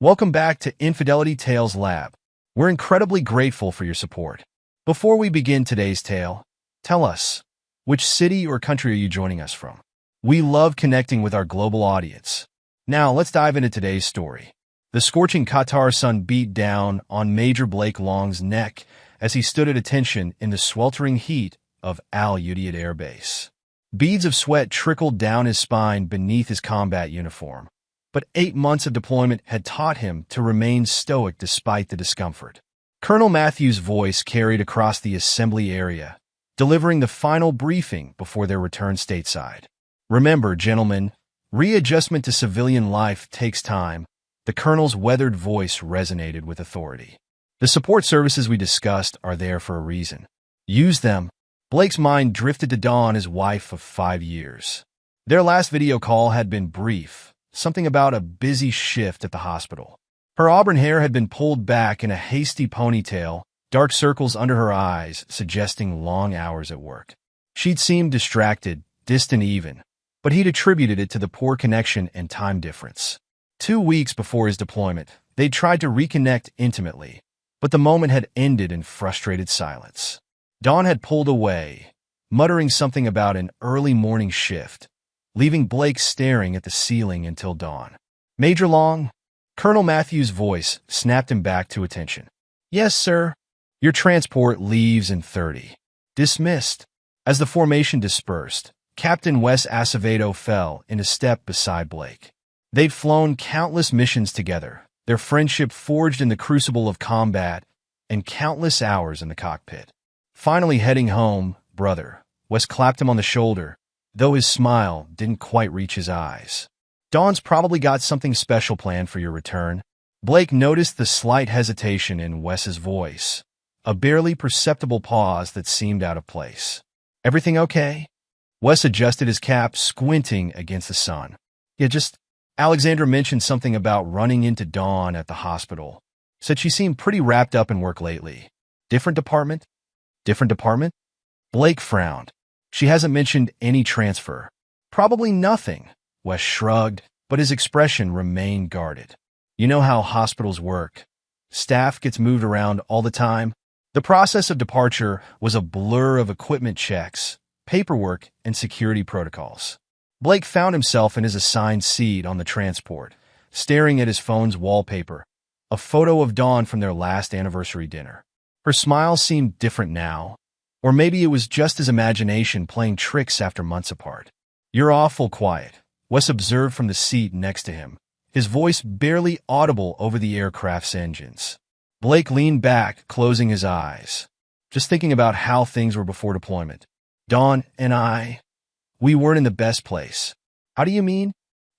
Welcome back to Infidelity Tales Lab. We're incredibly grateful for your support. Before we begin today's tale, tell us, which city or country are you joining us from? We love connecting with our global audience. Now, let's dive into today's story. The scorching Qatar sun beat down on Major Blake Long's neck as he stood at attention in the sweltering heat of Al Udeid Air Base. Beads of sweat trickled down his spine beneath his combat uniform. But 8 months of deployment had taught him to remain stoic despite the discomfort. Colonel Matthews' voice carried across the assembly area, delivering the final briefing before their return stateside. Remember, gentlemen, readjustment to civilian life takes time. The colonel's weathered voice resonated with authority. The support services we discussed are there for a reason. Use them. Blake's mind drifted to Dawn, his wife of 5 years. Their last video call had been brief. Something about a busy shift at the hospital. Her auburn hair had been pulled back in a hasty ponytail, dark circles under her eyes suggesting long hours at work. She'd seemed distracted, distant even, but he'd attributed it to the poor connection and time difference. 2 weeks before his deployment, they'd tried to reconnect intimately, but the moment had ended in frustrated silence. Dawn had pulled away, muttering something about an early morning shift, leaving Blake staring at the ceiling until dawn. Major Long? Colonel Matthews' voice snapped him back to attention. Yes, sir. Your transport leaves in 30. Dismissed. As the formation dispersed, Captain Wes Acevedo fell into step beside Blake. They'd flown countless missions together, their friendship forged in the crucible of combat, and countless hours in the cockpit. Finally heading home, brother, Wes clapped him on the shoulder, though his smile didn't quite reach his eyes. Dawn's probably got something special planned for your return. Blake noticed the slight hesitation in Wes's voice, a barely perceptible pause that seemed out of place. Everything okay? Wes adjusted his cap, squinting against the sun. Yeah, just Alexandra mentioned something about running into Dawn at the hospital. Said she seemed pretty wrapped up in work lately. Different department? Different department? Blake frowned. She hasn't mentioned any transfer. Probably nothing. Wes shrugged, but his expression remained guarded. You know how hospitals work. Staff gets moved around all the time. The process of departure was a blur of equipment checks, paperwork, and security protocols. Blake found himself in his assigned seat on the transport, staring at his phone's wallpaper, a photo of Dawn from their last anniversary dinner. Her smile seemed different now. Or maybe it was just his imagination playing tricks after months apart. You're awful quiet, Wes observed from the seat next to him, his voice barely audible over the aircraft's engines. Blake leaned back, closing his eyes, just thinking about how things were before deployment. Dawn and we weren't in the best place. How do you mean?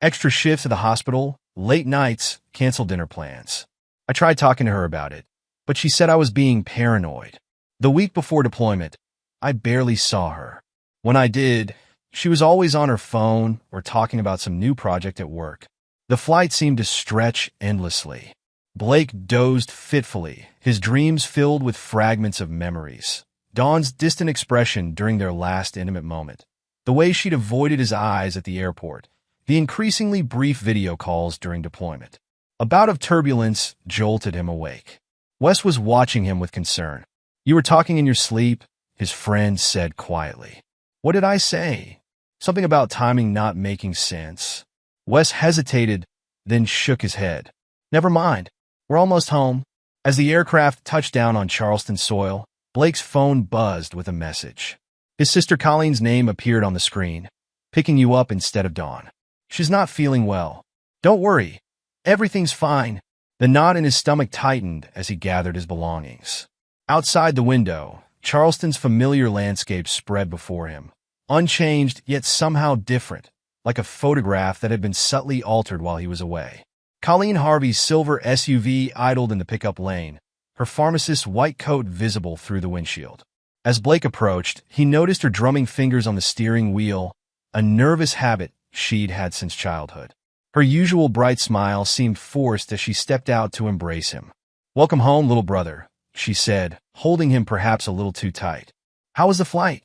Extra shifts at the hospital, late nights, canceled dinner plans. I tried talking to her about it, but she said I was being paranoid. The week before deployment, I barely saw her. When I did, she was always on her phone or talking about some new project at work. The flight seemed to stretch endlessly. Blake dozed fitfully, his dreams filled with fragments of memories. Dawn's distant expression during their last intimate moment, the way she'd avoided his eyes at the airport, the increasingly brief video calls during deployment. A bout of turbulence jolted him awake. Wes was watching him with concern. You were talking in your sleep, his friend said quietly. What did I say? Something about timing not making sense. Wes hesitated, then shook his head. Never mind. We're almost home. As the aircraft touched down on Charleston soil, Blake's phone buzzed with a message. His sister Colleen's name appeared on the screen, picking you up instead of Dawn. She's not feeling well. Don't worry. Everything's fine. The knot in his stomach tightened as he gathered his belongings. Outside the window, Charleston's familiar landscape spread before him, unchanged yet somehow different, like a photograph that had been subtly altered while he was away. Colleen Harvey's silver SUV idled in the pickup lane, her pharmacist's white coat visible through the windshield. As Blake approached, he noticed her drumming fingers on the steering wheel, a nervous habit she'd had since childhood. Her usual bright smile seemed forced as she stepped out to embrace him. Welcome home, little brother, she said, holding him perhaps a little too tight. How was the flight?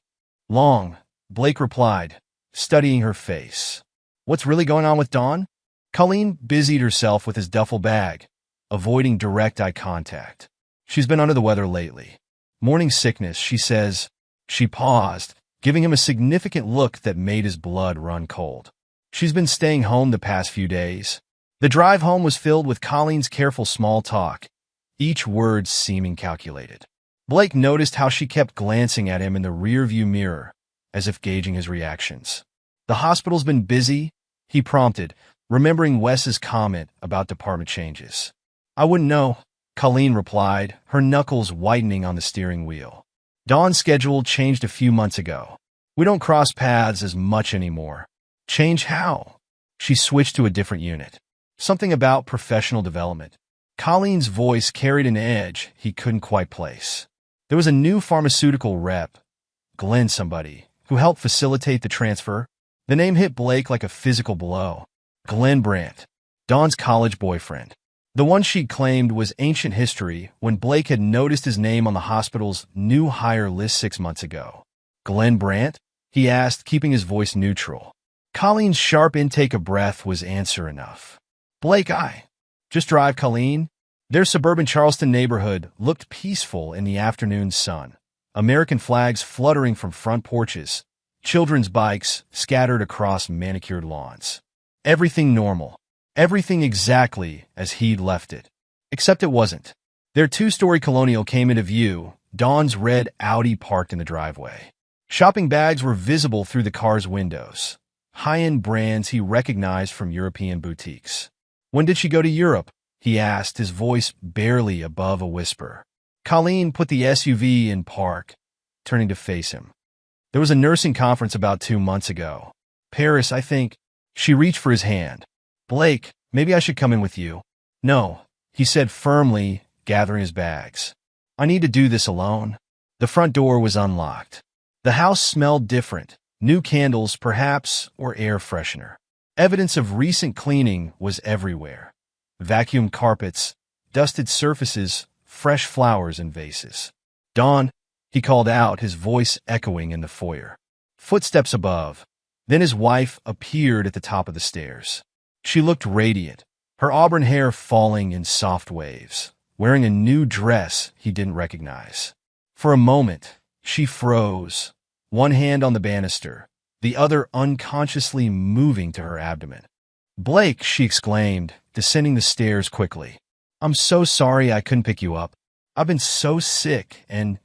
Long, Blake replied, studying her face. What's really going on with Dawn? Colleen busied herself with his duffel bag, avoiding direct eye contact. She's been under the weather lately. Morning sickness, she says. She paused, giving him a significant look that made his blood run cold. She's been staying home the past few days. The drive home was filled with Colleen's careful small talk, each word seeming calculated. Blake noticed how she kept glancing at him in the rearview mirror, as if gauging his reactions. The hospital's been busy, he prompted, remembering Wes's comment about department changes. I wouldn't know, Colleen replied, her knuckles whitening on the steering wheel. Dawn's schedule changed a few months ago. We don't cross paths as much anymore. Change how? She switched to a different unit. Something about professional development. Colleen's voice carried an edge he couldn't quite place. There was a new pharmaceutical rep, Glenn somebody, who helped facilitate the transfer. The name hit Blake like a physical blow. Glenn Brandt, Dawn's college boyfriend. The one she'd claimed was ancient history when Blake had noticed his name on the hospital's new hire list 6 months ago. Glenn Brandt? He asked, keeping his voice neutral. Colleen's sharp intake of breath was answer enough. Blake, just drive, Colleen. Their suburban Charleston neighborhood looked peaceful in the afternoon sun. American flags fluttering from front porches, children's bikes scattered across manicured lawns. Everything normal. Everything exactly as he'd left it. Except it wasn't. Their two-story colonial came into view, Dawn's red Audi parked in the driveway. Shopping bags were visible through the car's windows. High-end brands he recognized from European boutiques. When did she go to Europe? He asked, his voice barely above a whisper. Colleen put the SUV in park, turning to face him. There was a nursing conference about 2 months ago. Paris, I think. She reached for his hand. Blake, maybe I should come in with you. No, he said firmly, gathering his bags. I need to do this alone. The front door was unlocked. The house smelled different. New candles, perhaps, or air freshener. Evidence of recent cleaning was everywhere. Vacuumed carpets, dusted surfaces, fresh flowers in vases. Dawn, he called out, his voice echoing in the foyer. Footsteps above. Then his wife appeared at the top of the stairs. She looked radiant, her auburn hair falling in soft waves, wearing a new dress he didn't recognize. For a moment, she froze, one hand on the banister, the other unconsciously moving to her abdomen. Blake, she exclaimed, descending the stairs quickly. I'm so sorry I couldn't pick you up. I've been so sick, and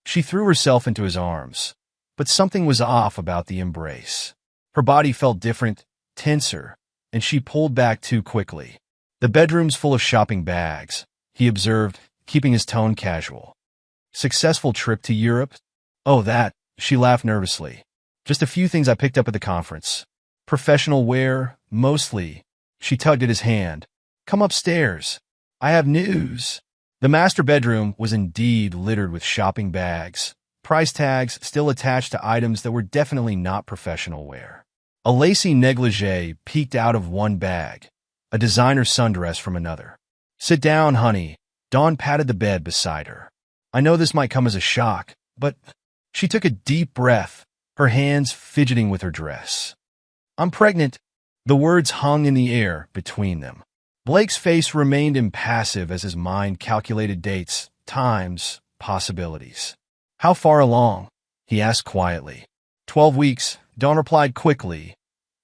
she threw herself into his arms. But something was off about the embrace. Her body felt different, tenser, and she pulled back too quickly. The bedroom's full of shopping bags, he observed, keeping his tone casual. Successful trip to Europe? Oh, that, she laughed nervously. Just a few things I picked up at the conference. Professional wear, mostly. She tugged at his hand. Come upstairs. I have news. The master bedroom was indeed littered with shopping bags, price tags still attached to items that were definitely not professional wear. A lacy negligee peeked out of one bag, a designer sundress from another. Sit down, honey. Dawn patted the bed beside her. I know this might come as a shock, but she took a deep breath, her hands fidgeting with her dress. I'm pregnant. The words hung in the air between them. Blake's face remained impassive as his mind calculated dates, times, possibilities. How far along? He asked quietly. 12 weeks, Dawn replied quickly.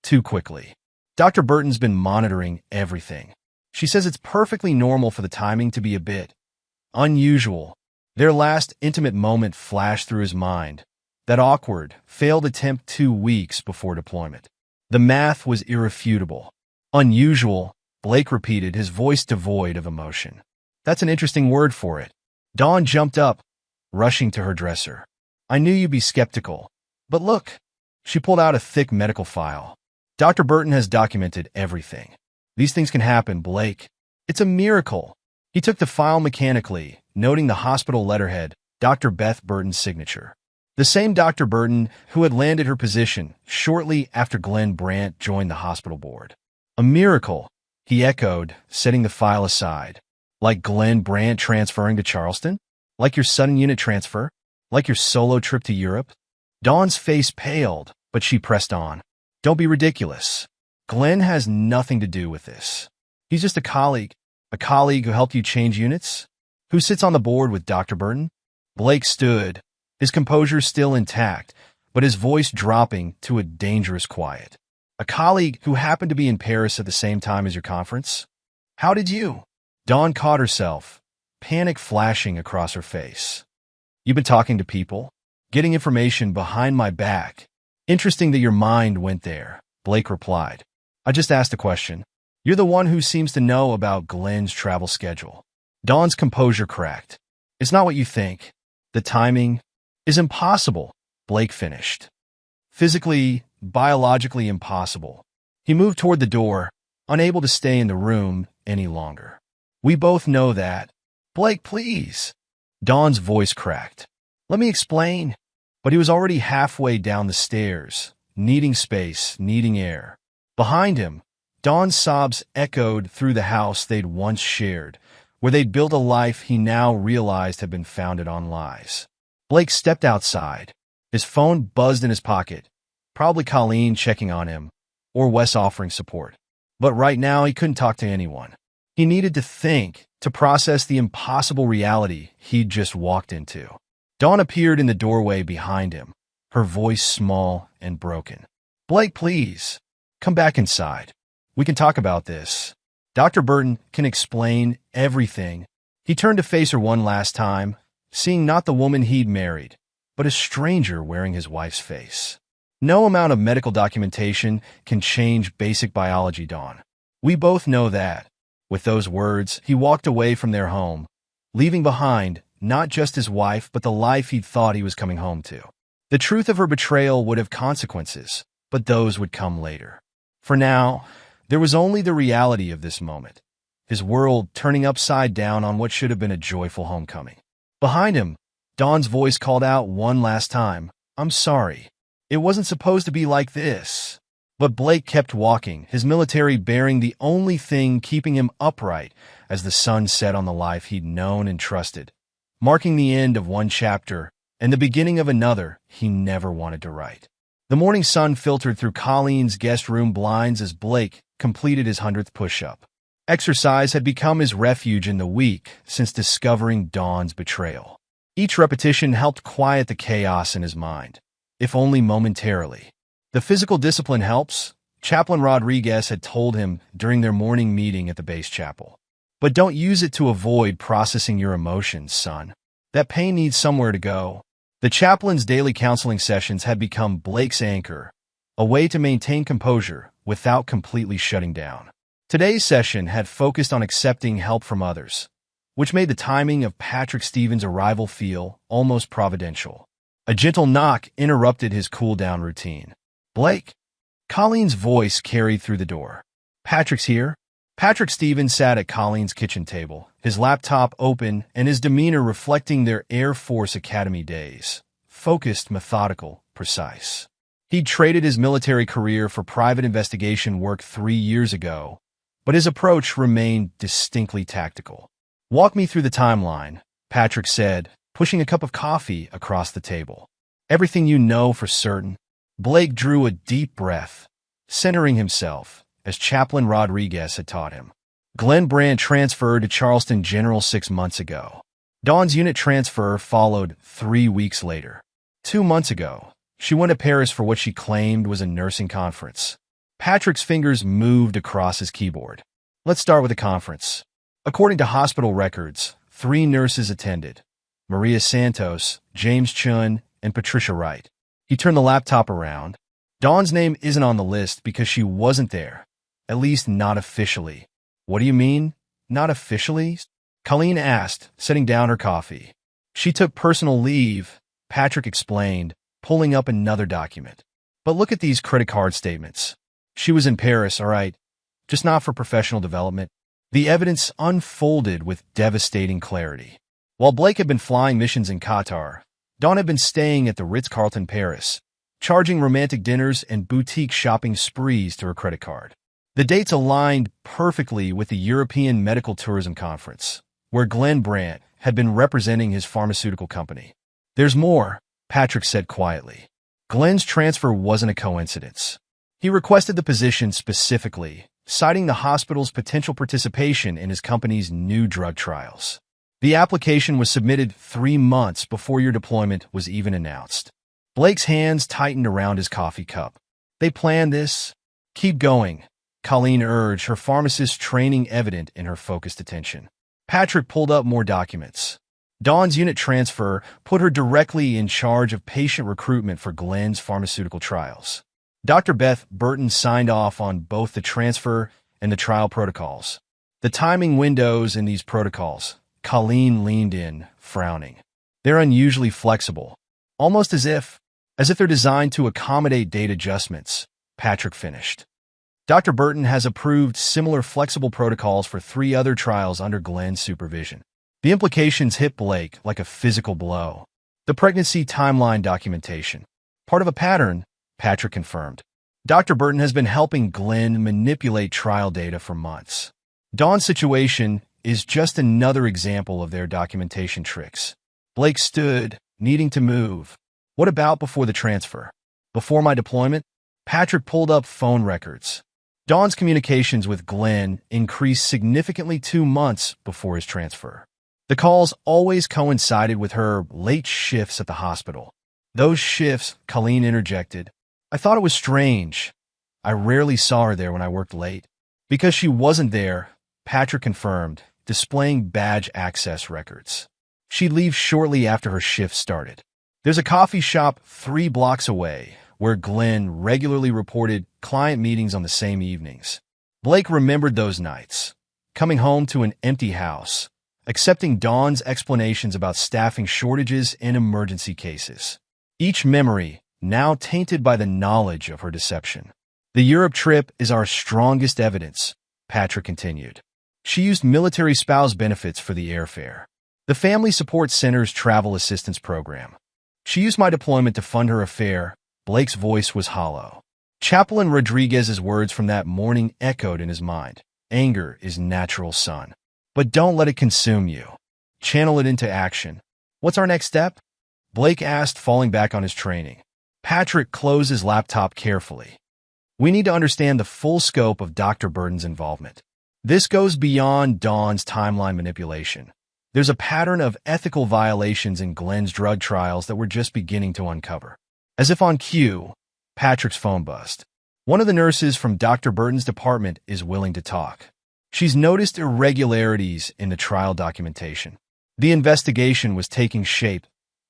Too quickly. Dr. Burton's been monitoring everything. She says it's perfectly normal for the timing to be a bit unusual. Their last intimate moment flashed through his mind. That awkward, failed attempt 2 weeks before deployment. The math was irrefutable. Unusual, Blake repeated, his voice devoid of emotion. That's an interesting word for it. Dawn jumped up, rushing to her dresser. I knew you'd be skeptical. But look. She pulled out a thick medical file. Dr. Burton has documented everything. These things can happen, Blake. It's a miracle. He took the file mechanically, noting the hospital letterhead, Dr. Beth Burton's signature. The same Dr. Burton who had landed her position shortly after Glenn Brandt joined the hospital board. A miracle, he echoed, setting the file aside. Like Glenn Brandt transferring to Charleston? Like your sudden unit transfer? Like your solo trip to Europe? Dawn's face paled, but she pressed on. Don't be ridiculous. Glenn has nothing to do with this. He's just a colleague who helped you change units, who sits on the board with Dr. Burton. Blake stood, his composure still intact, but his voice dropping to a dangerous quiet. A colleague who happened to be in Paris at the same time as your conference? How did you? Dawn caught herself, panic flashing across her face. You've been talking to people? Getting information behind my back. Interesting that your mind went there, Blake replied. I just asked a question. You're the one who seems to know about Glenn's travel schedule. Dawn's composure cracked. It's not what you think. The timing is impossible, Blake finished. Physically, biologically impossible. He moved toward the door, unable to stay in the room any longer. We both know that. Blake, please. Dawn's voice cracked. Let me explain. But he was already halfway down the stairs, needing space, needing air. Behind him, Dawn's sobs echoed through the house they'd once shared, where they'd built a life he now realized had been founded on lies. Blake stepped outside. His phone buzzed in his pocket, probably Colleen checking on him, or Wes offering support. But right now he couldn't talk to anyone. He needed to think, to process the impossible reality he'd just walked into. Dawn appeared in the doorway behind him, her voice small and broken. Blake, please, come back inside. We can talk about this. Dr. Burton can explain everything. He turned to face her one last time, seeing not the woman he'd married, but a stranger wearing his wife's face. No amount of medical documentation can change basic biology, Dawn. We both know that. With those words, he walked away from their home, leaving behind not just his wife, but the life he'd thought he was coming home to. The truth of her betrayal would have consequences, but those would come later. For now, there was only the reality of this moment, his world turning upside down on what should have been a joyful homecoming. Behind him, Dawn's voice called out one last time, I'm sorry. It wasn't supposed to be like this. But Blake kept walking, his military bearing the only thing keeping him upright as the sun set on the life he'd known and trusted, marking the end of one chapter and the beginning of another he never wanted to write. The morning sun filtered through Colleen's guest room blinds as Blake completed his 100th push-up. Exercise had become his refuge in the week since discovering Dawn's betrayal. Each repetition helped quiet the chaos in his mind, if only momentarily. The physical discipline helps, Chaplain Rodriguez had told him during their morning meeting at the base chapel. But don't use it to avoid processing your emotions, son. That pain needs somewhere to go. The chaplain's daily counseling sessions had become Blake's anchor, a way to maintain composure without completely shutting down. Today's session had focused on accepting help from others, which made the timing of Patrick Stevens' arrival feel almost providential. A gentle knock interrupted his cool-down routine. Blake? Colleen's voice carried through the door. Patrick's here? Patrick Stevens sat at Colleen's kitchen table, his laptop open and his demeanor reflecting their Air Force Academy days. Focused, methodical, precise. He'd traded his military career for private investigation work 3 years ago, but his approach remained distinctly tactical. Walk me through the timeline, Patrick said, pushing a cup of coffee across the table. Everything you know for certain. Blake drew a deep breath, centering himself, as Chaplain Rodriguez had taught him. Glenn Brandt transferred to Charleston General 6 months ago. Dawn's unit transfer followed 3 weeks later. 2 months ago, she went to Paris for what she claimed was a nursing conference. Patrick's fingers moved across his keyboard. Let's start with the conference. According to hospital records, 3 nurses attended: Maria Santos, James Chun, and Patricia Wright. He turned the laptop around. Dawn's name isn't on the list because she wasn't there, at least not officially. What do you mean, not officially? Colleen asked, setting down her coffee. She took personal leave, Patrick explained, pulling up another document. But look at these credit card statements. She was in Paris, all right, just not for professional development. The evidence unfolded with devastating clarity. While Blake had been flying missions in Qatar, Dawn had been staying at the Ritz-Carlton Paris, charging romantic dinners and boutique shopping sprees to her credit card. The dates aligned perfectly with the European Medical Tourism Conference, where Glenn Brandt had been representing his pharmaceutical company. There's more, Patrick said quietly. Glenn's transfer wasn't a coincidence. He requested the position specifically, citing the hospital's potential participation in his company's new drug trials. The application was submitted 3 months before your deployment was even announced. Blake's hands tightened around his coffee cup. They planned this? Keep going, Colleen urged, her pharmacist training evident in her focused attention. Patrick pulled up more documents. Dawn's unit transfer put her directly in charge of patient recruitment for Glenn's pharmaceutical trials. Dr. Beth Burton signed off on both the transfer and the trial protocols. The timing windows in these protocols, Colleen leaned in, frowning. They're unusually flexible, almost as if they're designed to accommodate date adjustments, Patrick finished. Dr. Burton has approved similar flexible protocols for 3 other trials under Glenn's supervision. The implications hit Blake like a physical blow. The pregnancy timeline documentation. Part of a pattern, Patrick confirmed. Dr. Burton has been helping Glenn manipulate trial data for months. Dawn's situation is just another example of their documentation tricks. Blake stood, needing to move. What about before the transfer? Before my deployment? Patrick pulled up phone records. Dawn's communications with Glenn increased significantly 2 months before his transfer. The calls always coincided with her late shifts at the hospital. Those shifts, Colleen interjected. I thought it was strange. I rarely saw her there when I worked late. Because she wasn't there, Patrick confirmed, displaying badge access records. She'd leave shortly after her shift started. There's a coffee shop 3 blocks away where Glenn regularly reported client meetings on the same evenings. Blake remembered those nights, coming home to an empty house, accepting Dawn's explanations about staffing shortages and emergency cases. Each memory now tainted by the knowledge of her deception. The Europe trip is our strongest evidence, Patrick continued. She used military spouse benefits for the airfare. The Family Support Center's travel assistance program. She used my deployment to fund her affair. Blake's voice was hollow. Chaplain Rodriguez's words from that morning echoed in his mind. Anger is natural, son. But don't let it consume you. Channel it into action. What's our next step? Blake asked, falling back on his training. Patrick closed his laptop carefully. We need to understand the full scope of Dr. Burton's involvement. This goes beyond Dawn's timeline manipulation. There's a pattern of ethical violations in Glenn's drug trials that we're just beginning to uncover. As if on cue, Patrick's phone buzzed. One of the nurses from Dr. Burton's department is willing to talk. She's noticed irregularities in the trial documentation. The investigation was taking shape,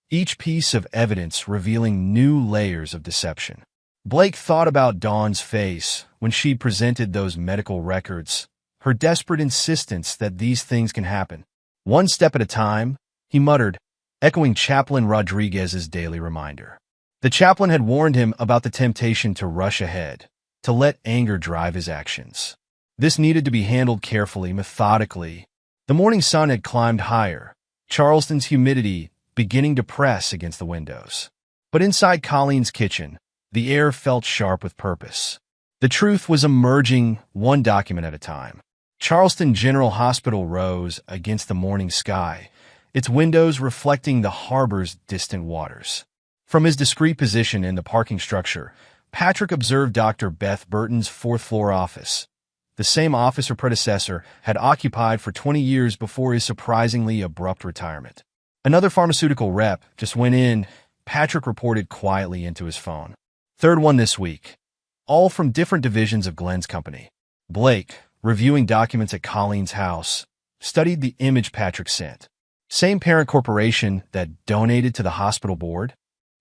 each piece of evidence revealing new layers of deception. Blake thought about Dawn's face when she presented those medical records, her desperate insistence that these things can happen. One step at a time, he muttered, echoing Chaplain Rodriguez's daily reminder. The chaplain had warned him about the temptation to rush ahead, to let anger drive his actions. This needed to be handled carefully, methodically. The morning sun had climbed higher, Charleston's humidity beginning to press against the windows. But inside Colleen's kitchen, the air felt sharp with purpose. The truth was emerging one document at a time. Charleston General Hospital rose against the morning sky, its windows reflecting the harbor's distant waters. From his discreet position in the parking structure, Patrick observed Dr. Beth Burton's 4th-floor office, the same office her predecessor had occupied for 20 years before his surprisingly abrupt retirement. Another pharmaceutical rep just went in, Patrick reported quietly into his phone. 3rd one this week, all from different divisions of Glenn's company. Blake, reviewing documents at Colleen's house, studied the image Patrick sent. Same parent corporation that donated to the hospital board?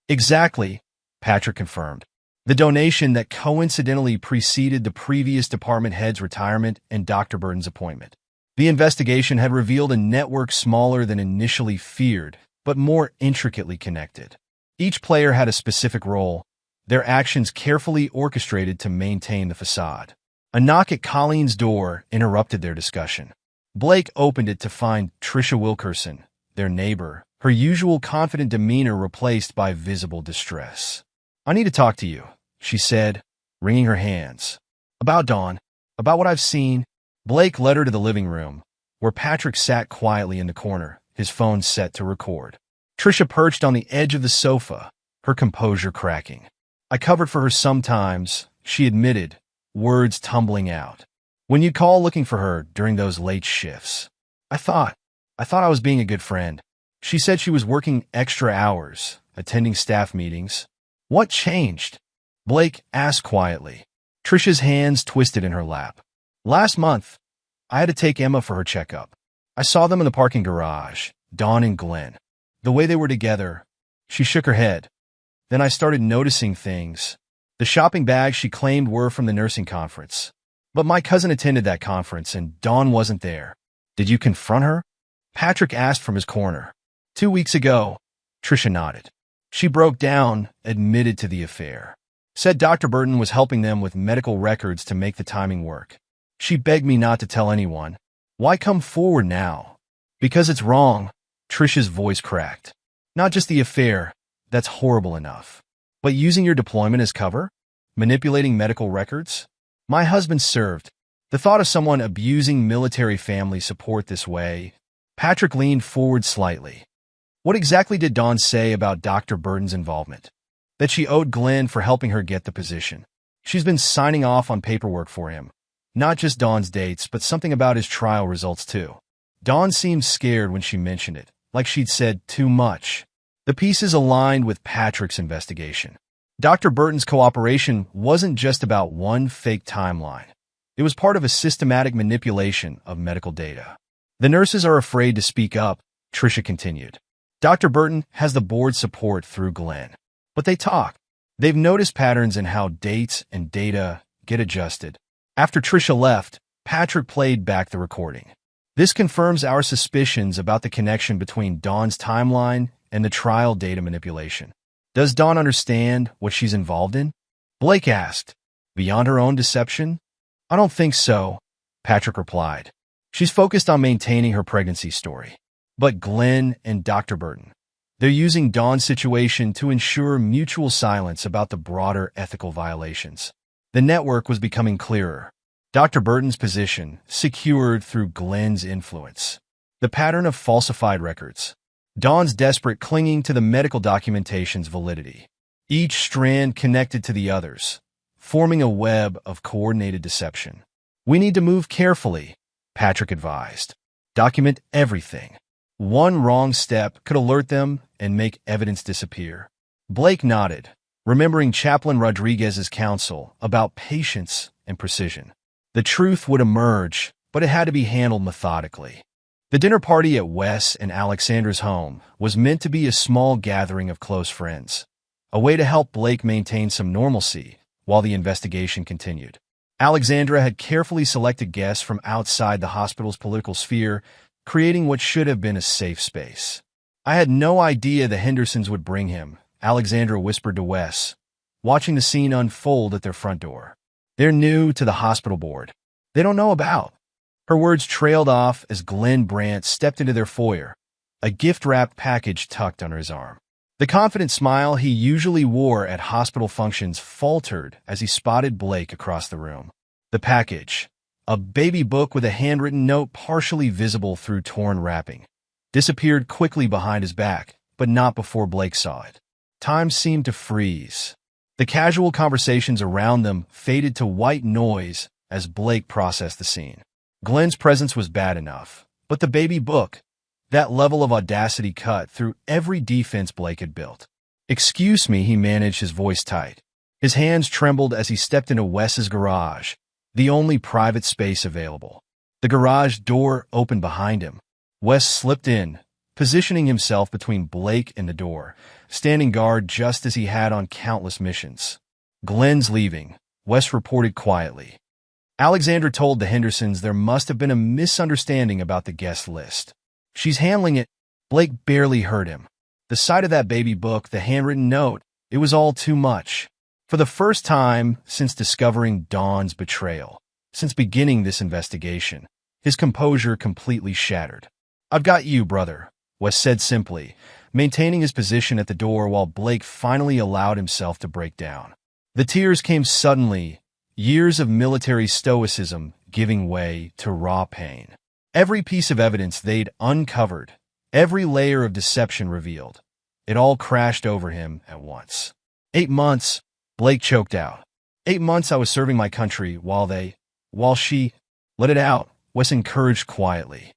Exactly, Patrick confirmed. The donation that coincidentally preceded the previous department head's retirement and Dr. Burton's appointment. The investigation had revealed a network smaller than initially feared, but more intricately connected. Each player had a specific role, their actions carefully orchestrated to maintain the facade. A knock at Colleen's door interrupted their discussion. Blake opened it to find Tricia Wilkerson, their neighbor, her usual confident demeanor replaced by visible distress. I need to talk to you, she said, wringing her hands. About Dawn, about what I've seen. Blake led her to the living room, where Patrick sat quietly in the corner, his phone set to record. Tricia perched on the edge of the sofa, her composure cracking. I covered for her sometimes, she admitted, words tumbling out. "When you call looking for her during those late shifts. I thought I was being a good friend. She said she was working extra hours, attending staff meetings." "What changed?" Blake asked quietly. Trisha's hands twisted in her lap. "Last month, I had to take Emma for her checkup. I saw them in the parking garage, Dawn and Glenn. The way they were together." She shook her head. "Then I started noticing things. The shopping bags she claimed were from the nursing conference. But my cousin attended that conference and Dawn wasn't there." "Did you confront her?" Patrick asked from his corner. 2 weeks ago." Trisha nodded. "She broke down, admitted to the affair. Said Dr. Burton was helping them with medical records to make the timing work. She begged me not to tell anyone." "Why come forward now?" "Because it's wrong." Trisha's voice cracked. "Not just the affair. That's horrible enough. But using your deployment as cover? Manipulating medical records? My husband served. The thought of someone abusing military family support this way." Patrick leaned forward slightly. "What exactly did Dawn say about Dr. Burton's involvement?" "That she owed Glenn for helping her get the position. She's been signing off on paperwork for him. Not just Dawn's dates, but something about his trial results too." Dawn seemed scared when she mentioned it, like she'd said too much. The pieces aligned with Patrick's investigation. Dr. Burton's cooperation wasn't just about one fake timeline. It was part of a systematic manipulation of medical data. "The nurses are afraid to speak up," Trisha continued. "Dr. Burton has the board's support through Glenn. But they talk. They've noticed patterns in how dates and data get adjusted." After Trisha left, Patrick played back the recording. "This confirms our suspicions about the connection between Dawn's timeline and the trial data manipulation. Does Dawn understand what she's involved in?" Blake asked. "Beyond her own deception?" "I don't think so," Patrick replied. "She's focused on maintaining her pregnancy story. But Glenn and Dr. Burton, they're using Dawn's situation to ensure mutual silence about the broader ethical violations." The network was becoming clearer. Dr. Burton's position secured through Glenn's influence. The pattern of falsified records. Dawn's desperate clinging to the medical documentation's validity. Each strand connected to the others, forming a web of coordinated deception. "We need to move carefully," Patrick advised. "Document everything. One wrong step could alert them and make evidence disappear." Blake nodded, remembering Chaplain Rodriguez's counsel about patience and precision. The truth would emerge, but it had to be handled methodically. The dinner party at Wes and Alexandra's home was meant to be a small gathering of close friends, a way to help Blake maintain some normalcy while the investigation continued. Alexandra had carefully selected guests from outside the hospital's political sphere, creating what should have been a safe space. "I had no idea the Hendersons would bring him," Alexandra whispered to Wes, watching the scene unfold at their front door. "They're new to the hospital board. They don't know about." Her words trailed off as Glenn Brandt stepped into their foyer, a gift-wrapped package tucked under his arm. The confident smile he usually wore at hospital functions faltered as he spotted Blake across the room. The package, a baby book with a handwritten note partially visible through torn wrapping, disappeared quickly behind his back, but not before Blake saw it. Time seemed to freeze. The casual conversations around them faded to white noise as Blake processed the scene. Glenn's presence was bad enough, but the baby book, that level of audacity cut through every defense Blake had built. "Excuse me," he managed, his voice tight. His hands trembled as he stepped into Wes's garage, the only private space available. The garage door opened behind him. Wes slipped in, positioning himself between Blake and the door, standing guard just as he had on countless missions. "Glenn's leaving," Wes reported quietly. Alexandra told the Hendersons there must have been a misunderstanding about the guest list. "She's handling it." Blake barely heard him. The sight of that baby book, the handwritten note, it was all too much. For the first time since discovering Dawn's betrayal, since beginning this investigation, his composure completely shattered. "I've got you, brother," Wes said simply, maintaining his position at the door while Blake finally allowed himself to break down. The tears came suddenly, years of military stoicism giving way to raw pain. Every piece of evidence they'd uncovered, every layer of deception revealed, it all crashed over him at once. 8 months, Blake choked out. 8 months I was serving my country while she let it out, Wes encouraged quietly.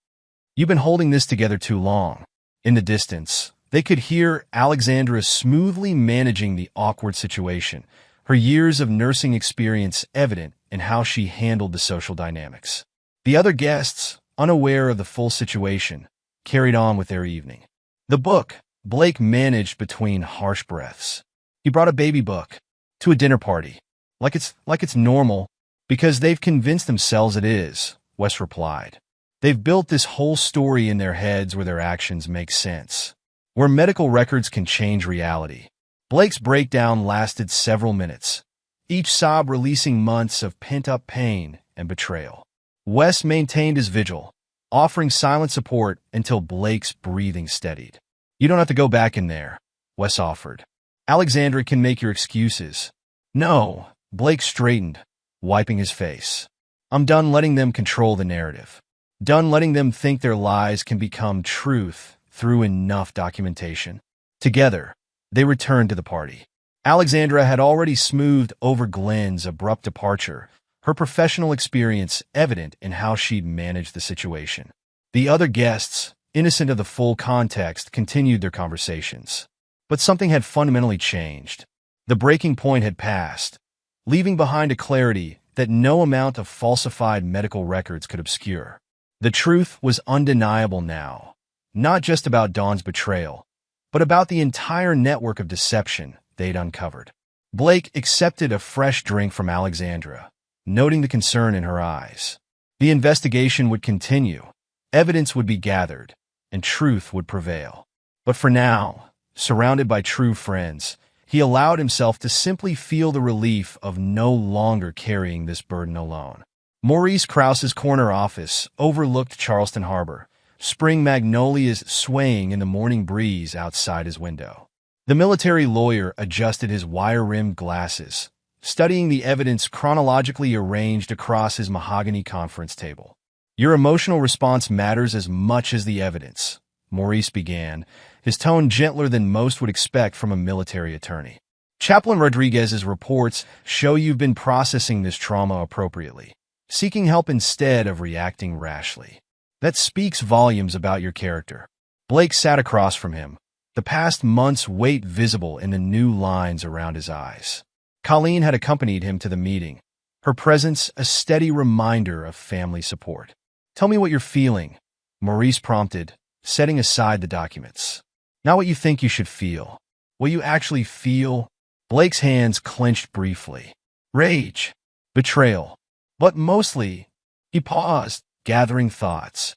You've been holding this together too long. In the distance, they could hear Alexandra smoothly managing the awkward situation, her years of nursing experience evident in how she handled the social dynamics. The other guests, unaware of the full situation, carried on with their evening. The book, Blake managed between harsh breaths. He brought a baby book to a dinner party. Like it's normal, because they've convinced themselves it is, Wes replied. They've built this whole story in their heads where their actions make sense, where medical records can change reality. Blake's breakdown lasted several minutes, each sob releasing months of pent-up pain and betrayal. Wes maintained his vigil, offering silent support until Blake's breathing steadied. You don't have to go back in there, Wes offered. Alexandra can make your excuses. No, Blake straightened, wiping his face. I'm done letting them control the narrative. Done letting them think their lies can become truth through enough documentation. Together, they returned to the party. Alexandra had already smoothed over Glenn's abrupt departure, her professional experience evident in how she'd managed the situation. The other guests, innocent of the full context, continued their conversations. But something had fundamentally changed. The breaking point had passed, leaving behind a clarity that no amount of falsified medical records could obscure. The truth was undeniable now, not just about Dawn's betrayal, but about the entire network of deception they'd uncovered. Blake accepted a fresh drink from Alexandra, noting the concern in her eyes. The investigation would continue, evidence would be gathered, and truth would prevail. But for now, surrounded by true friends, he allowed himself to simply feel the relief of no longer carrying this burden alone. Maurice Krause's corner office overlooked Charleston Harbor, spring magnolias swaying in the morning breeze outside his window. The military lawyer adjusted his wire-rimmed glasses, studying the evidence chronologically arranged across his mahogany conference table. Your emotional response matters as much as the evidence, Maurice began, his tone gentler than most would expect from a military attorney. Chaplain Rodriguez's reports show you've been processing this trauma appropriately, seeking help instead of reacting rashly. That speaks volumes about your character. Blake sat across from him, the past month's weight visible in the new lines around his eyes. Colleen had accompanied him to the meeting, her presence a steady reminder of family support. Tell me what you're feeling, Maurice prompted, setting aside the documents. Not what you think you should feel. What you actually feel. Blake's hands clenched briefly. Rage. Betrayal. But mostly, he paused, gathering thoughts.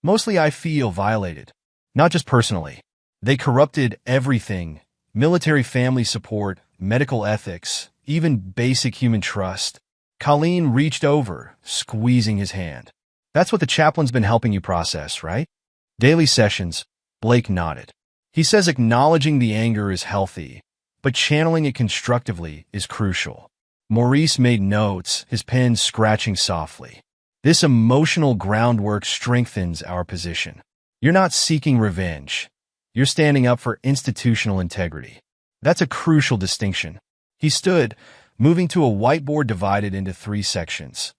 Mostly I feel violated. Not just personally. They corrupted everything. Military family support, medical ethics, even basic human trust. Colleen reached over, squeezing his hand. That's what the chaplain's been helping you process, right? Daily sessions. Blake nodded. He says acknowledging the anger is healthy, but channeling it constructively is crucial. Maurice made notes, his pen scratching softly. This emotional groundwork strengthens our position. You're not seeking revenge. You're standing up for institutional integrity. That's a crucial distinction. He stood, moving to a whiteboard divided into 3 sections: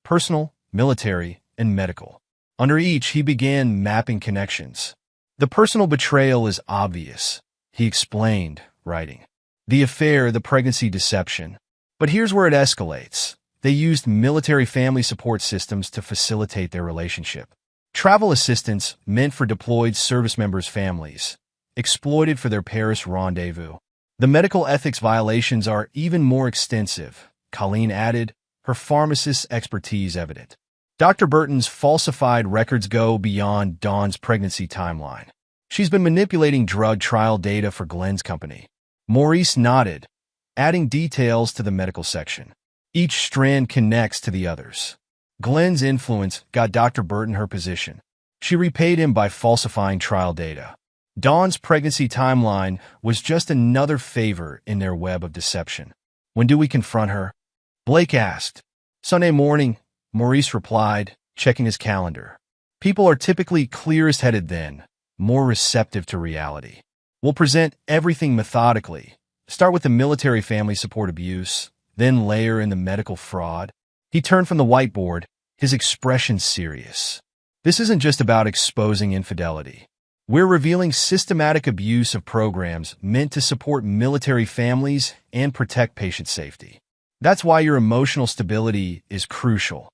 personal, military, and medical. Under each, he began mapping connections. The personal betrayal is obvious, he explained, writing. The affair, the pregnancy deception. But here's where it escalates. They used military family support systems to facilitate their relationship. Travel assistance meant for deployed service members' families, exploited for their Paris rendezvous. The medical ethics violations are even more extensive, Colleen added, her pharmacist's expertise evident. Dr. Burton's falsified records go beyond Dawn's pregnancy timeline. She's been manipulating drug trial data for Glenn's company. Maurice nodded, adding details to the medical section. Each strand connects to the others. Glenn's influence got Dr. Burton her position. She repaid him by falsifying trial data. Dawn's pregnancy timeline was just another favor in their web of deception. When do we confront her? Blake asked. Sunday morning, Maurice replied, checking his calendar. People are typically clearest-headed then, more receptive to reality. We'll present everything methodically. Start with the military family support abuse, Then layer in the medical fraud. He turned from the whiteboard, his expression serious. This isn't just about exposing infidelity. We're revealing systematic abuse of programs meant to support military families and protect patient safety. That's why your emotional stability is crucial.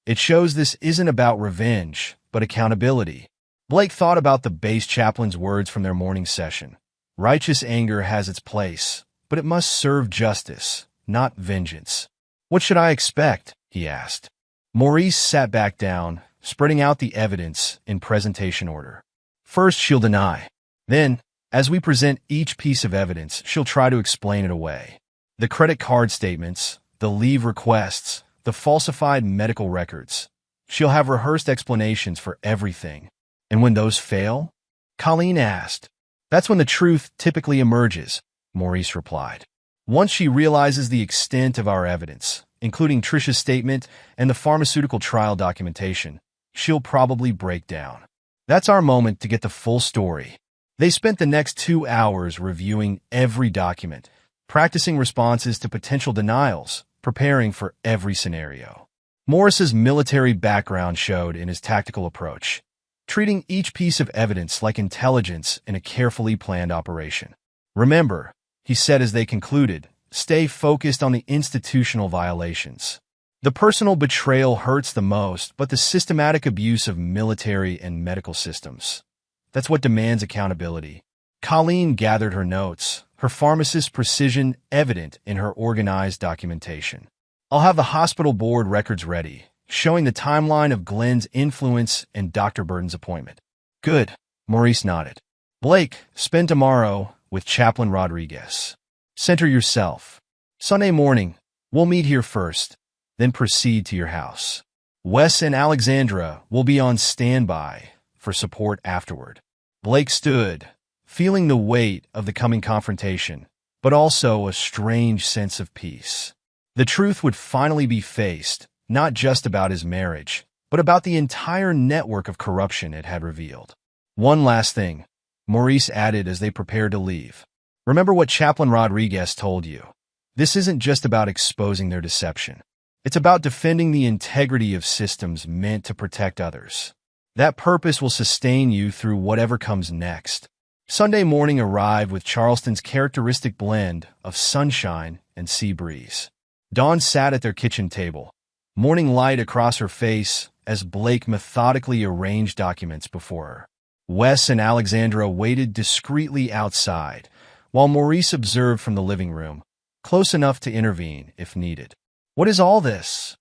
It shows this isn't about revenge, but accountability. Blake thought about the base chaplain's words from their morning session. Righteous anger has its place, but it must serve justice, not vengeance. What should I expect? He asked. Maurice sat back down, spreading out the evidence in presentation order. First, she'll deny. Then, as we present each piece of evidence, she'll try to explain it away. The credit card statements, the leave requests, the falsified medical records. She'll have rehearsed explanations for everything. And when those fail? Colleen asked. That's when the truth typically emerges, Maurice replied. Once she realizes the extent of our evidence, including Trisha's statement and the pharmaceutical trial documentation, she'll probably break down. That's our moment to get the full story. They spent the next 2 hours reviewing every document, practicing responses to potential denials, preparing for every scenario. Morris's military background showed in his tactical approach, treating each piece of evidence like intelligence in a carefully planned operation. Remember, he said as they concluded, stay focused on the institutional violations. The personal betrayal hurts the most, but the systematic abuse of military and medical systems. That's what demands accountability. Colleen gathered her notes, her pharmacist's precision evident in her organized documentation. I'll have the hospital board records ready, showing the timeline of Glenn's influence and Dr. Burton's appointment. Good, Maurice nodded. Blake, spend tomorrow with Chaplain Rodriguez. Center yourself. Sunday morning, we'll meet here first, then proceed to your house. Wes and Alexandra will be on standby for support afterward. Blake stood, feeling the weight of the coming confrontation, but also a strange sense of peace. The truth would finally be faced, not just about his marriage, but about the entire network of corruption it had revealed. One last thing, Maurice added as they prepared to leave. Remember what Chaplain Rodriguez told you. This isn't just about exposing their deception. It's about defending the integrity of systems meant to protect others. That purpose will sustain you through whatever comes next. Sunday morning arrived with Charleston's characteristic blend of sunshine and sea breeze. Dawn sat at their kitchen table, morning light across her face as Blake methodically arranged documents before her. Wes and Alexandra waited discreetly outside, while Maurice observed from the living room, close enough to intervene if needed. What is all this?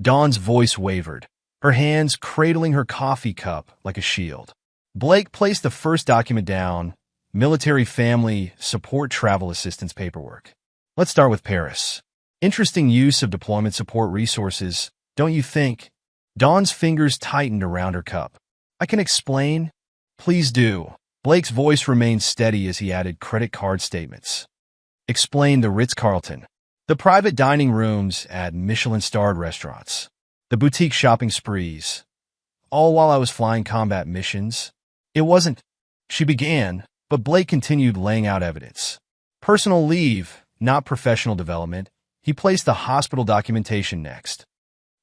Dawn's voice wavered, her hands cradling her coffee cup like a shield. Blake placed the first document down, military family support travel assistance paperwork. Let's start with Paris. Interesting use of deployment support resources, don't you think? Dawn's fingers tightened around her cup. I can explain? Please do. Blake's voice remained steady as he added credit card statements. Explain the Ritz-Carlton, the private dining rooms at Michelin-starred restaurants, the boutique shopping sprees, all while I was flying combat missions. It wasn't, she began, but Blake continued laying out evidence. Personal leave, not professional development. He placed the hospital documentation next.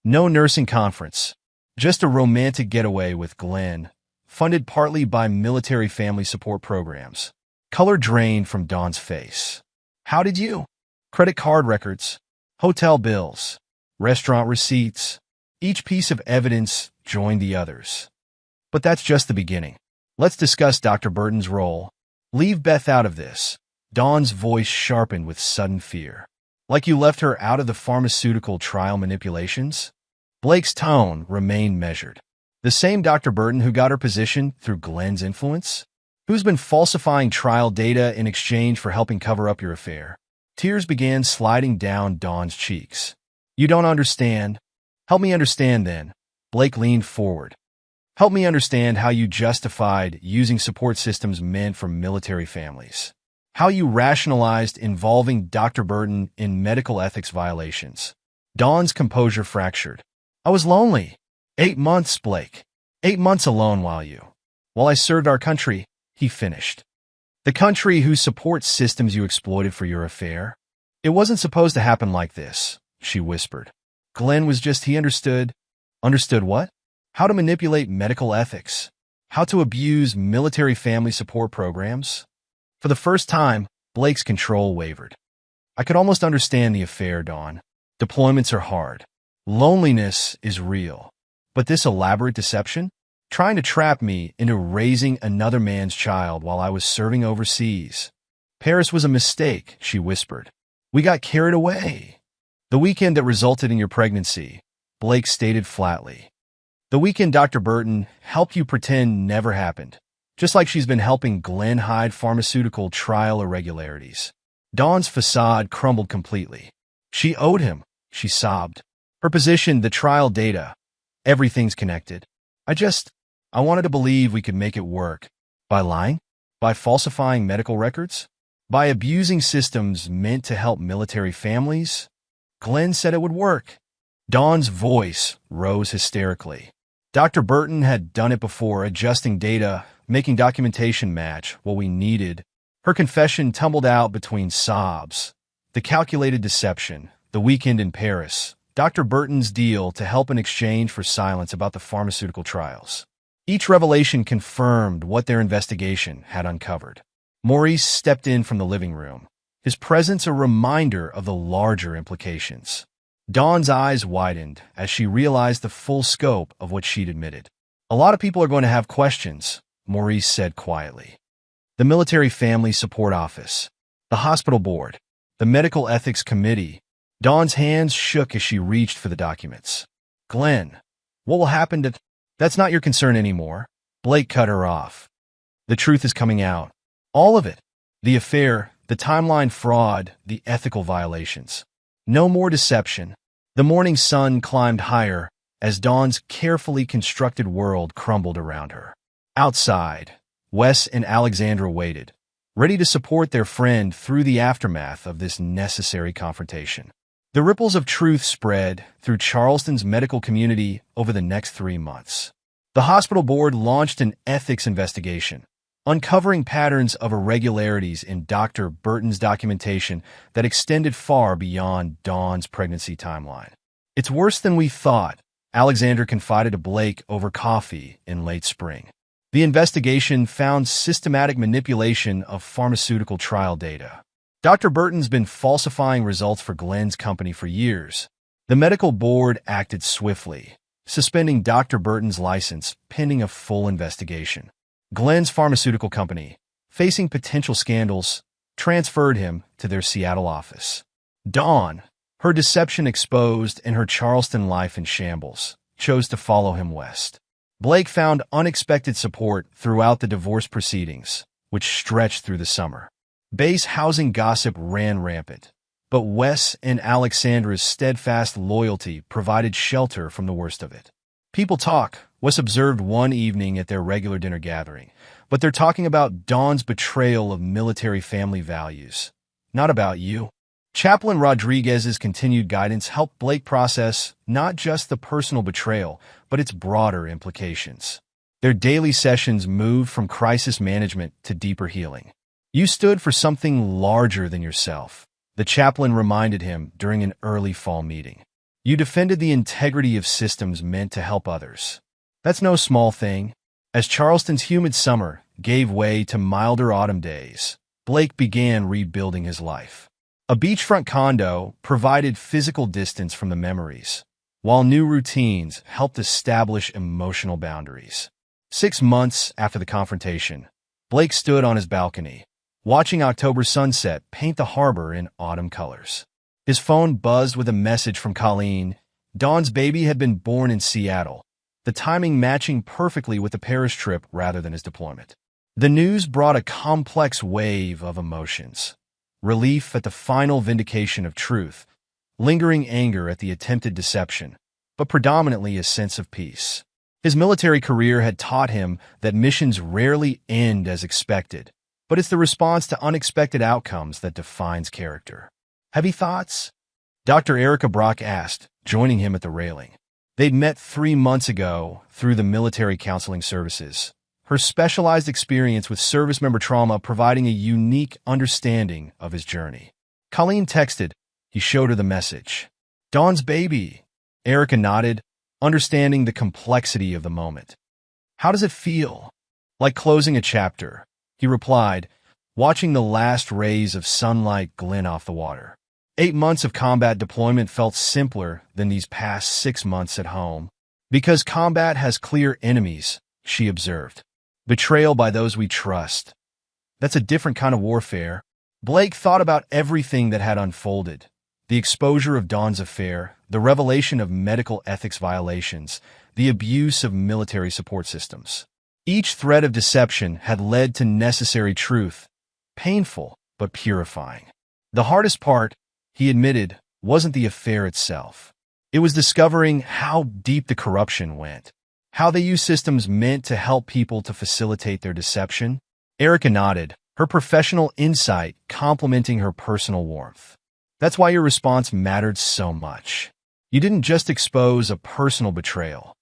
No nursing conference, just a romantic getaway with Glenn, funded partly by military family support programs. Color drained from Dawn's face. How did you? Credit card records, hotel bills, restaurant receipts. Each piece of evidence joined the others. But that's just the beginning. Let's discuss Dr. Burton's role. Leave Beth out of this. Dawn's voice sharpened with sudden fear. Like you left her out of the pharmaceutical trial manipulations? Blake's tone remained measured. The same Dr. Burton who got her position through Glenn's influence? Who's been falsifying trial data in exchange for helping cover up your affair? Tears began sliding down Dawn's cheeks. You don't understand. Help me understand then. Blake leaned forward. Help me understand how you justified using support systems meant for military families. How you rationalized involving Dr. Burton in medical ethics violations. Dawn's composure fractured. I was lonely. 8 months, Blake. 8 months alone while I served our country, he finished. The country whose support systems you exploited for your affair? It wasn't supposed to happen like this, she whispered. Glenn was just, he understood. Understood what? How to manipulate medical ethics. How to abuse military family support programs. For the first time, Blake's control wavered. I could almost understand the affair, Dawn. Deployments are hard. Loneliness is real. But this elaborate deception? Trying to trap me into raising another man's child while I was serving overseas. Paris was a mistake, she whispered. We got carried away. The weekend that resulted in your pregnancy, Blake stated flatly. The weekend Dr. Burton helped you pretend never happened, just like she's been helping Glenn hide pharmaceutical trial irregularities. Dawn's facade crumbled completely. She owed him, she sobbed. Her position, the trial data, everything's connected. I wanted to believe we could make it work. By lying? By falsifying medical records? By abusing systems meant to help military families? Glenn said it would work. Dawn's voice rose hysterically. Dr. Burton had done it before, adjusting data, making documentation match what we needed. Her confession tumbled out between sobs. The calculated deception, the weekend in Paris, Dr. Burton's deal to help in exchange for silence about the pharmaceutical trials. Each revelation confirmed what their investigation had uncovered. Maurice stepped in from the living room, his presence a reminder of the larger implications. Dawn's eyes widened as she realized the full scope of what she'd admitted. A lot of people are going to have questions, Maurice said quietly. The Military Family Support Office, the hospital board, the Medical Ethics Committee. Dawn's hands shook as she reached for the documents. Glenn, what will happen to... That's not your concern anymore. Blake cut her off. The truth is coming out. All of it. The affair, the timeline fraud, the ethical violations. No more deception. The morning sun climbed higher as Dawn's carefully constructed world crumbled around her. Outside, Wes and Alexandra waited, ready to support their friend through the aftermath of this necessary confrontation. The ripples of truth spread through Charleston's medical community over the next 3 months. The hospital board launched an ethics investigation, uncovering patterns of irregularities in Dr. Burton's documentation that extended far beyond Dawn's pregnancy timeline. It's worse than we thought, Alexander confided to Blake over coffee in late spring. The investigation found systematic manipulation of pharmaceutical trial data. Dr. Burton's been falsifying results for Glenn's company for years. The medical board acted swiftly, suspending Dr. Burton's license pending a full investigation. Glenn's pharmaceutical company, facing potential scandals, transferred him to their Seattle office. Dawn, her deception exposed and her Charleston life in shambles, chose to follow him west. Blake found unexpected support throughout the divorce proceedings, which stretched through the summer. Base housing gossip ran rampant, but Wes and Alexandra's steadfast loyalty provided shelter from the worst of it. People talk, Wes observed one evening at their regular dinner gathering, but they're talking about Dawn's betrayal of military family values, not about you. Chaplain Rodriguez's continued guidance helped Blake process not just the personal betrayal, but its broader implications. Their daily sessions moved from crisis management to deeper healing. You stood for something larger than yourself, the chaplain reminded him during an early fall meeting. You defended the integrity of systems meant to help others. That's no small thing. As Charleston's humid summer gave way to milder autumn days, Blake began rebuilding his life. A beachfront condo provided physical distance from the memories, while new routines helped establish emotional boundaries. 6 months after the confrontation, Blake stood on his balcony, watching October sunset paint the harbor in autumn colors. His phone buzzed with a message from Colleen. Dawn's baby had been born in Seattle, the timing matching perfectly with the Paris trip rather than his deployment. The news brought a complex wave of emotions. Relief at the final vindication of truth, lingering anger at the attempted deception, but predominantly a sense of peace. His military career had taught him that missions rarely end as expected, but it's the response to unexpected outcomes that defines character. Heavy thoughts? Dr. Erica Brock asked, joining him at the railing. They'd met 3 months ago through the military counseling services, her specialized experience with service member trauma providing a unique understanding of his journey. Colleen texted. He showed her the message. Dawn's baby. Erica nodded, understanding the complexity of the moment. How does it feel? Like closing a chapter, he replied, watching the last rays of sunlight glint off the water. 8 months of combat deployment felt simpler than these past 6 months at home. Because combat has clear enemies, she observed. Betrayal by those we trust. That's a different kind of warfare. Blake thought about everything that had unfolded. The exposure of Dawn's affair, the revelation of medical ethics violations, the abuse of military support systems. Each thread of deception had led to necessary truth, painful but purifying. The hardest part, he admitted, wasn't the affair itself. It was discovering how deep the corruption went, how they used systems meant to help people to facilitate their deception. Erica nodded, her professional insight complementing her personal warmth. That's why your response mattered so much. You didn't just expose a personal betrayal.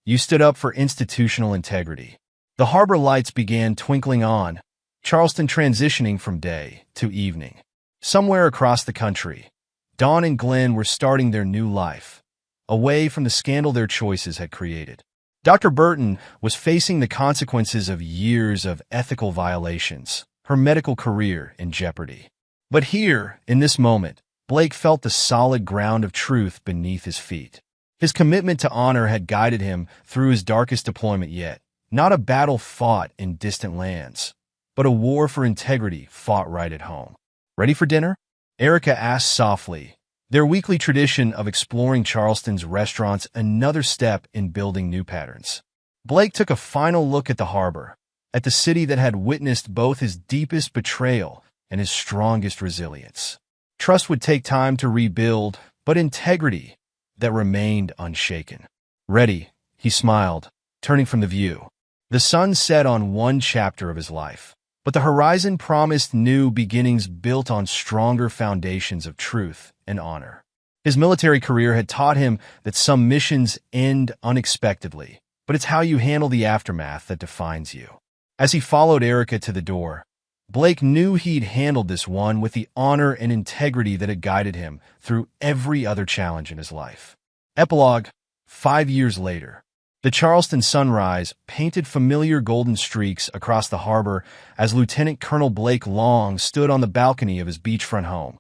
You stood up for institutional integrity. The harbor lights began twinkling on, Charleston transitioning from day to evening. Somewhere across the country, Dawn and Glenn were starting their new life, away from the scandal their choices had created. Dr. Burton was facing the consequences of years of ethical violations, her medical career in jeopardy. But here, in this moment, Blake felt the solid ground of truth beneath his feet. His commitment to honor had guided him through his darkest deployment yet, not a battle fought in distant lands, but a war for integrity fought right at home. Ready for dinner? Erica asked softly, their weekly tradition of exploring Charleston's restaurants another step in building new patterns. Blake took a final look at the harbor, at the city that had witnessed both his deepest betrayal and his strongest resilience. Trust would take time to rebuild, but integrity that remained unshaken. Ready, he smiled, turning from the view. The sun set on one chapter of his life, but the horizon promised new beginnings built on stronger foundations of truth and honor. His military career had taught him that some missions end unexpectedly, but it's how you handle the aftermath that defines you. As he followed Erica to the door, Blake knew he'd handled this one with the honor and integrity that had guided him through every other challenge in his life. Epilogue, 5 years later. The Charleston sunrise painted familiar golden streaks across the harbor as Lieutenant Colonel Blake Long stood on the balcony of his beachfront home,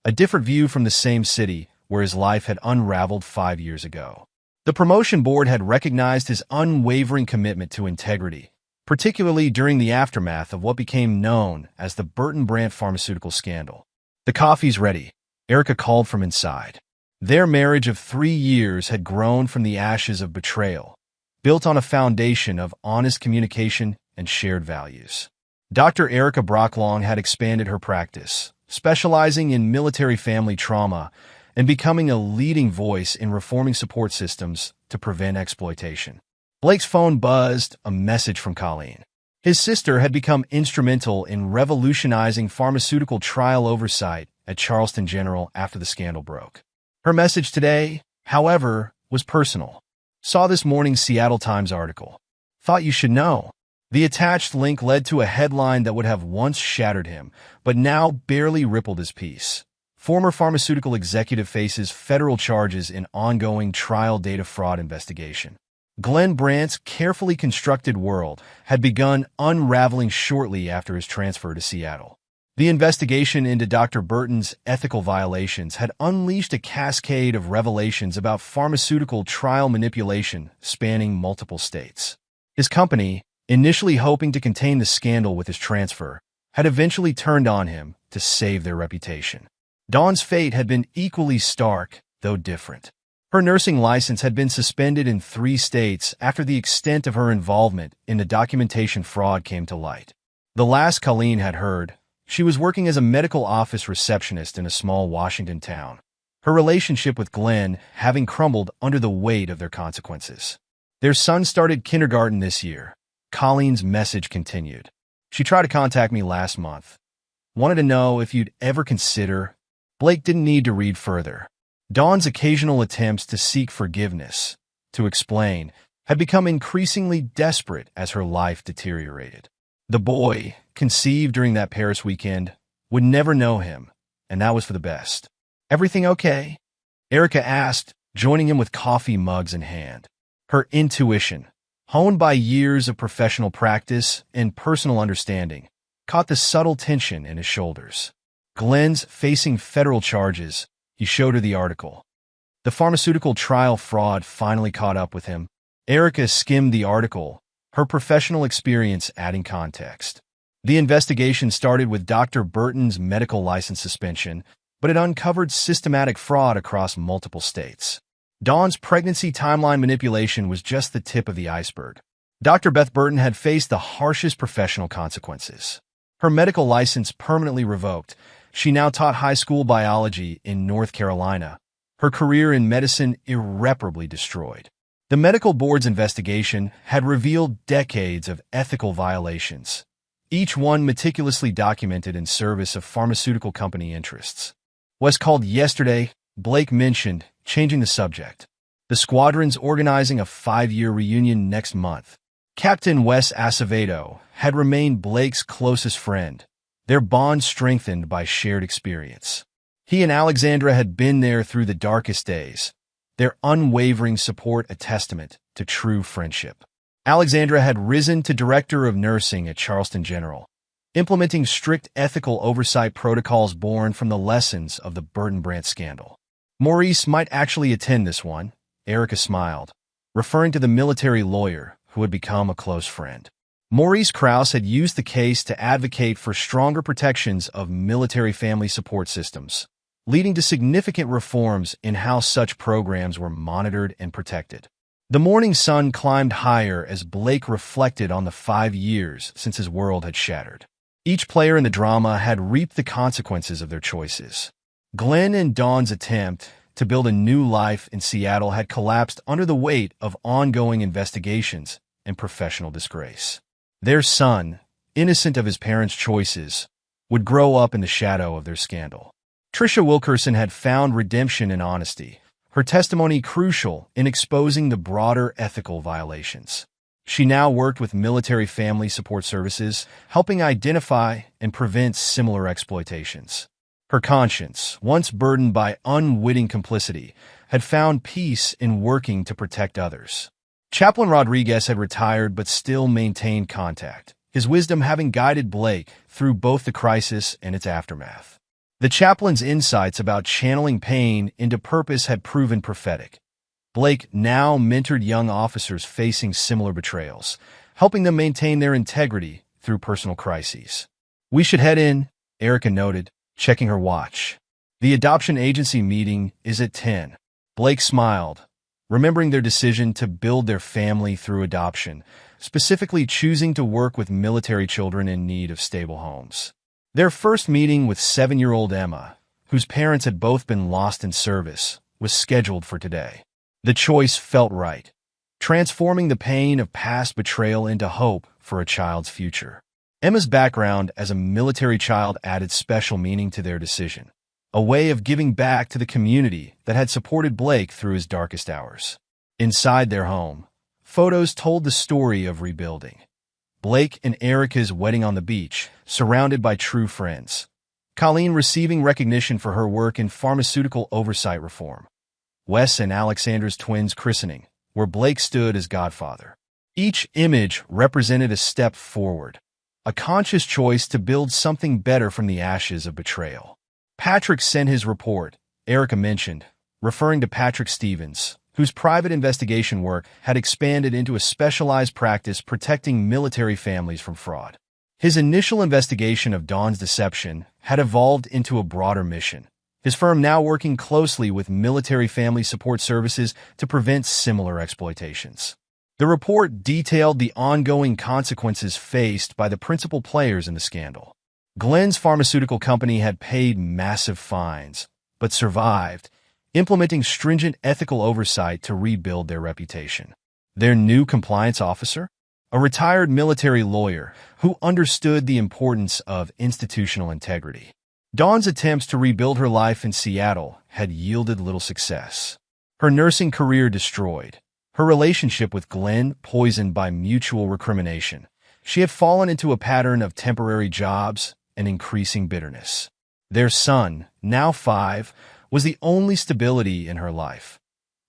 a different view from the same city where his life had unraveled 5 years ago. The promotion board had recognized his unwavering commitment to integrity, particularly during the aftermath of what became known as the Burton Brandt pharmaceutical scandal. The coffee's ready, Erica called from inside. Their marriage of 3 years had grown from the ashes of betrayal, built on a foundation of honest communication and shared values. Dr. Erica Brocklong had expanded her practice, specializing in military family trauma and becoming a leading voice in reforming support systems to prevent exploitation. Blake's phone buzzed, a message from Colleen. His sister had become instrumental in revolutionizing pharmaceutical trial oversight at Charleston General after the scandal broke. Her message today, however, was personal. Saw this morning's Seattle Times article. Thought you should know. The attached link led to a headline that would have once shattered him, but now barely rippled his peace. Former pharmaceutical executive faces federal charges in ongoing trial data fraud investigation. Glenn Brandt's carefully constructed world had begun unraveling shortly after his transfer to Seattle. The investigation into Dr. Burton's ethical violations had unleashed a cascade of revelations about pharmaceutical trial manipulation spanning multiple states. His company, initially hoping to contain the scandal with his transfer, had eventually turned on him to save their reputation. Dawn's fate had been equally stark, though different. Her nursing license had been suspended in 3 states after the extent of her involvement in the documentation fraud came to light. The last Colleen had heard, she was working as a medical office receptionist in a small Washington town, her relationship with Glenn having crumbled under the weight of their consequences. Their son started kindergarten this year. Colleen's message continued. She tried to contact me last month. Wanted to know if you'd ever consider. Blake didn't need to read further. Dawn's occasional attempts to seek forgiveness, to explain, had become increasingly desperate as her life deteriorated. The boy, conceived during that Paris weekend, would never know him, and that was for the best. "Everything okay?" Erica asked, joining him with coffee mugs in hand. Her intuition, honed by years of professional practice and personal understanding, caught the subtle tension in his shoulders. "Glenn's facing federal charges," he showed her the article. The pharmaceutical trial fraud finally caught up with him. Erica skimmed the article, her professional experience adding context. The investigation started with Dr. Burton's medical license suspension, but it uncovered systematic fraud across multiple states. Dawn's pregnancy timeline manipulation was just the tip of the iceberg. Dr. Beth Burton had faced the harshest professional consequences. Her medical license permanently revoked. She now taught high school biology in North Carolina, her career in medicine irreparably destroyed. The medical board's investigation had revealed decades of ethical violations, each one meticulously documented in service of pharmaceutical company interests. "Was called yesterday," Blake mentioned, changing the subject. "The squadron's organizing a 5-year reunion next month." Captain Wes Acevedo had remained Blake's closest friend, their bond strengthened by shared experience. He and Alexandra had been there through the darkest days, their unwavering support a testament to true friendship. Alexandra had risen to director of nursing at Charleston General, implementing strict ethical oversight protocols born from the lessons of the Burton Brandt scandal. "Maurice might actually attend this one," Erica smiled, referring to the military lawyer who had become a close friend. Maurice Krause had used the case to advocate for stronger protections of military family support systems, leading to significant reforms in how such programs were monitored and protected. The morning sun climbed higher as Blake reflected on the 5 years since his world had shattered. Each player in the drama had reaped the consequences of their choices. Glenn and Dawn's attempt to build a new life in Seattle had collapsed under the weight of ongoing investigations and professional disgrace. Their son, innocent of his parents' choices, would grow up in the shadow of their scandal. Tricia Wilkerson had found redemption in honesty, her testimony crucial in exposing the broader ethical violations. She now worked with military family support services, helping identify and prevent similar exploitations. Her conscience, once burdened by unwitting complicity, had found peace in working to protect others. Chaplain Rodriguez had retired but still maintained contact, his wisdom having guided Blake through both the crisis and its aftermath. The chaplain's insights about channeling pain into purpose had proven prophetic. Blake now mentored young officers facing similar betrayals, helping them maintain their integrity through personal crises. "We should head in," Erica noted, checking her watch. "The adoption agency meeting is at 10. Blake smiled, remembering their decision to build their family through adoption, specifically choosing to work with military children in need of stable homes. Their first meeting with 7-year-old Emma, whose parents had both been lost in service, was scheduled for today. The choice felt right, transforming the pain of past betrayal into hope for a child's future. Emma's background as a military child added special meaning to their decision, a way of giving back to the community that had supported Blake through his darkest hours. Inside their home, photos told the story of rebuilding. Blake and Erica's wedding on the beach, surrounded by true friends. Colleen receiving recognition for her work in pharmaceutical oversight reform. Wes and Alexandra's twins' christening, where Blake stood as godfather. Each image represented a step forward, a conscious choice to build something better from the ashes of betrayal. Patrick sent his report, Erica mentioned, referring to Patrick Stevens, whose private investigation work had expanded into a specialized practice protecting military families from fraud. His initial investigation of Dawn's deception had evolved into a broader mission, his firm now working closely with military family support services to prevent similar exploitations. The report detailed the ongoing consequences faced by the principal players in the scandal. Glenn's pharmaceutical company had paid massive fines, but survived, implementing stringent ethical oversight to rebuild their reputation. Their new compliance officer, a retired military lawyer who understood the importance of institutional integrity. Dawn's attempts to rebuild her life in Seattle had yielded little success. Her nursing career destroyed, her relationship with Glenn poisoned by mutual recrimination. She had fallen into a pattern of temporary jobs and increasing bitterness. Their son, now 5, was the only stability in her life,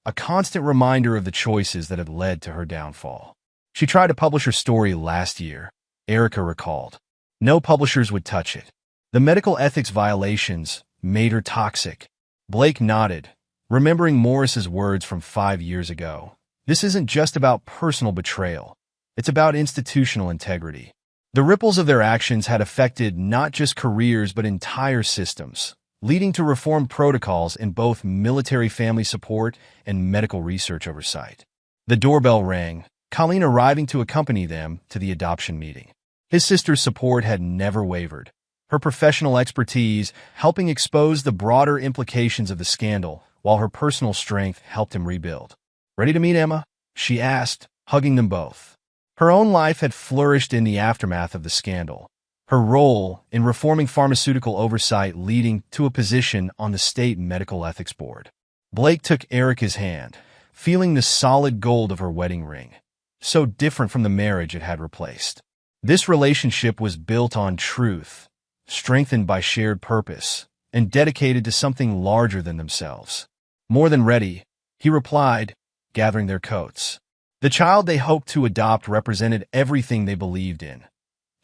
a constant reminder of the choices that had led to her downfall. She tried to publish her story last year, Erica recalled. No publishers would touch it. The medical ethics violations made her toxic. Blake nodded, remembering Morris's words from 5 years ago. This isn't just about personal betrayal. It's about institutional integrity. The ripples of their actions had affected not just careers but entire systems, leading to reform protocols in both military family support and medical research oversight. The doorbell rang, Colleen arriving to accompany them to the adoption meeting. His sister's support had never wavered, her professional expertise helping expose the broader implications of the scandal, while her personal strength helped him rebuild. "Ready to meet Emma?" she asked, hugging them both. Her own life had flourished in the aftermath of the scandal, her role in reforming pharmaceutical oversight leading to a position on the state medical ethics board. Blake took Erica's hand, feeling the solid gold of her wedding ring, so different from the marriage it had replaced. This relationship was built on truth, strengthened by shared purpose, and dedicated to something larger than themselves. "More than ready," he replied, gathering their coats. The child they hoped to adopt represented everything they believed in: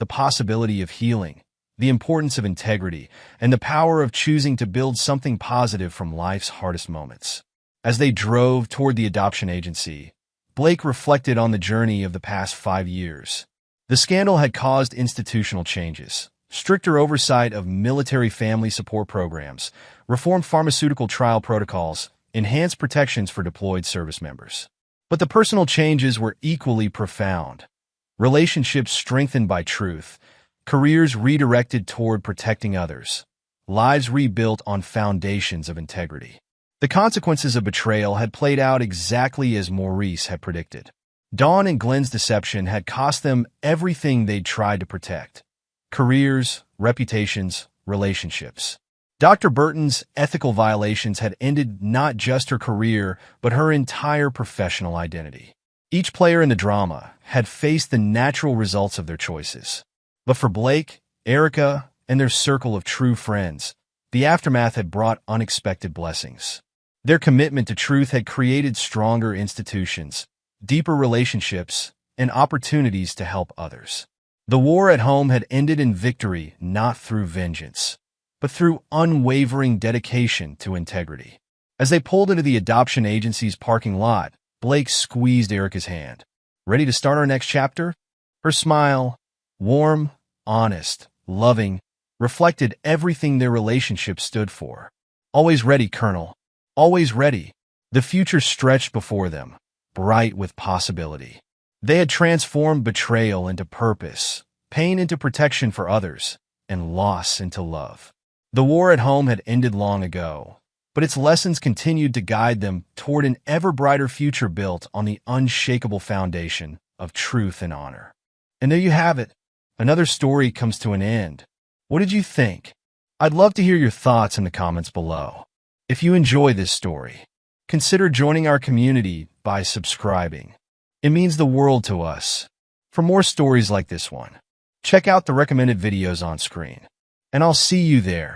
the possibility of healing, the importance of integrity, and the power of choosing to build something positive from life's hardest moments. As they drove toward the adoption agency, Blake reflected on the journey of the past 5 years. The scandal had caused institutional changes: stricter oversight of military family support programs, reformed pharmaceutical trial protocols, enhanced protections for deployed service members. But the personal changes were equally profound. Relationships strengthened by truth, careers redirected toward protecting others, lives rebuilt on foundations of integrity. The consequences of betrayal had played out exactly as Maurice had predicted. Dawn and Glenn's deception had cost them everything they'd tried to protect: careers, reputations, relationships. Dr. Burton's ethical violations had ended not just her career, but her entire professional identity. Each player in the drama had faced the natural results of their choices. But for Blake, Erica, and their circle of true friends, the aftermath had brought unexpected blessings. Their commitment to truth had created stronger institutions, deeper relationships, and opportunities to help others. The war at home had ended in victory, not through vengeance, but through unwavering dedication to integrity. As they pulled into the adoption agency's parking lot, Blake squeezed Erica's hand. "Ready to start our next chapter?" Her smile, warm, honest, loving, reflected everything their relationship stood for. "Always ready, Colonel. Always ready." The future stretched before them, bright with possibility. They had transformed betrayal into purpose, pain into protection for others, and loss into love. The war at home had ended long ago, but its lessons continued to guide them toward an ever brighter future built on the unshakable foundation of truth and honor. And there you have it. Another story comes to an end. What did you think? I'd love to hear your thoughts in the comments below. If you enjoy this story, consider joining our community by subscribing. It means the world to us. For more stories like this one, check out the recommended videos on screen, and I'll see you there.